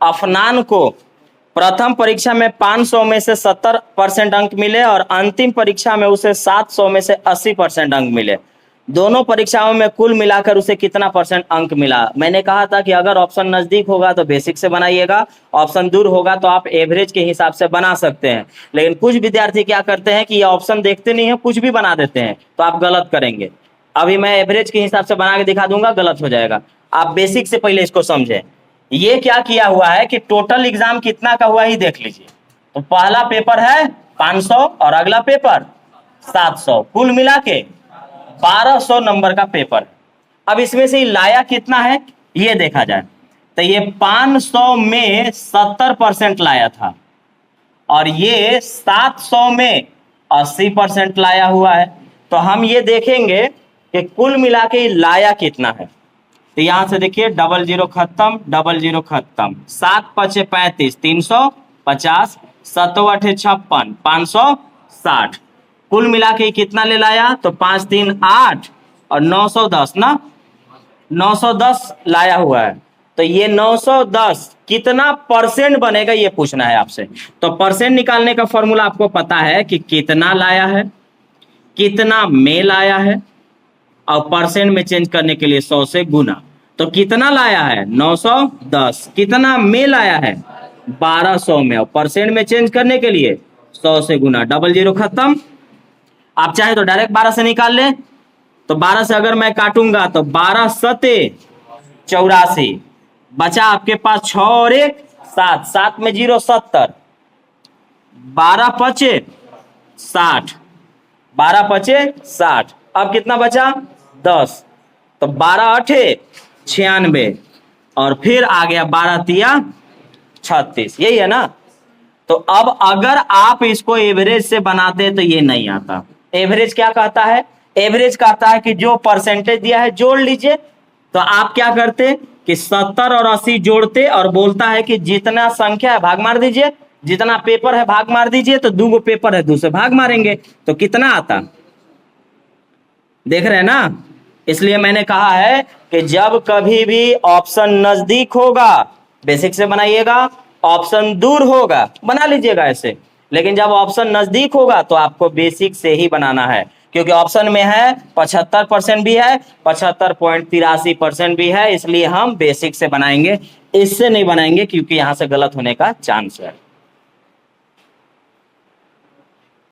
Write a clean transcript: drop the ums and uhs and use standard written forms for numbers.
अफनान को प्रथम परीक्षा में 500 में से 70% अंक मिले और अंतिम परीक्षा में उसे 700 में से 80% अंक मिले। दोनों परीक्षाओं में कुल मिलाकर उसे कितना परसेंट अंक मिला। मैंने कहा था कि अगर ऑप्शन नजदीक होगा तो बेसिक से बनाइएगा, ऑप्शन दूर होगा तो आप एवरेज के हिसाब से बना सकते हैं। लेकिन कुछ विद्यार्थी क्या करते हैं कि ये ऑप्शन देखते नहीं है, कुछ भी बना देते हैं, तो आप गलत करेंगे। अभी मैं एवरेज के हिसाब से बना के दिखा दूंगा, गलत हो जाएगा। आप बेसिक से पहले इसको समझें। ये क्या किया हुआ है कि टोटल एग्जाम कितना का हुआ ही देख लीजिए। तो पहला पेपर है 500 और अगला पेपर 700, कुल मिला के 1200 नंबर का पेपर। अब इसमें से लाया कितना है ये देखा जाए तो ये 500 में 70% लाया था और ये 700 में 80% लाया हुआ है। तो हम ये देखेंगे कि कुल मिला के लाया कितना है। तो यहां से देखिए 00 खत्म, 00 खत्म, 7 5 35, 350, 7 8 56, 560। कुल मिला के कितना ले लाया तो 5 3 8 और 910 ना, 910 लाया हुआ है। तो ये 910 कितना परसेंट बनेगा ये पूछना है आपसे। तो परसेंट निकालने का फॉर्मूला आपको पता है कि कितना लाया है, कितना में लाया है और परसेंट में चेंज करने के लिए 100 से गुना। तो कितना लाया है 910, कितना में लाया है 1200 में, और परसेंट में चेंज करने के लिए 100 से गुना। 00 खत्म। आप चाहे तो डायरेक्ट 12 से निकाल ले। तो 12 से अगर मैं काटूंगा तो 12 सते 84, बचा आपके पास 6 और 1 7, 7 में 0 70, 12 पचे 60, 12 पचे 60। अब कितना बचा 10, तो 12 अठे 96 और फिर आ गया 12 तिया 36, यही है ना। तो अब अगर आप इसको एवरेज से बनाते तो ये नहीं आता। एवरेज क्या कहता है, एवरेज कहता है कि जो परसेंटेज दिया है जोड़ लीजिए। तो आप क्या करते कि 70 और 80 जोड़ते और बोलता है कि जितना संख्या है भाग मार दीजिए, जितना पेपर है भाग मार दीजिए। तो 2 पेपर है 2 से भाग मारेंगे तो कितना आता, देख रहे हैं ना। इसलिए मैंने कहा है कि जब कभी भी ऑप्शन नजदीक होगा बेसिक से बनाइएगा, ऑप्शन दूर होगा बना लीजिएगा ऐसे। लेकिन जब ऑप्शन नजदीक होगा तो आपको बेसिक से ही बनाना है, क्योंकि ऑप्शन में है 75% भी है, 75.83% भी है। इसलिए हम बेसिक से बनाएंगे, इससे नहीं बनाएंगे क्योंकि यहां से गलत होने का चांस है।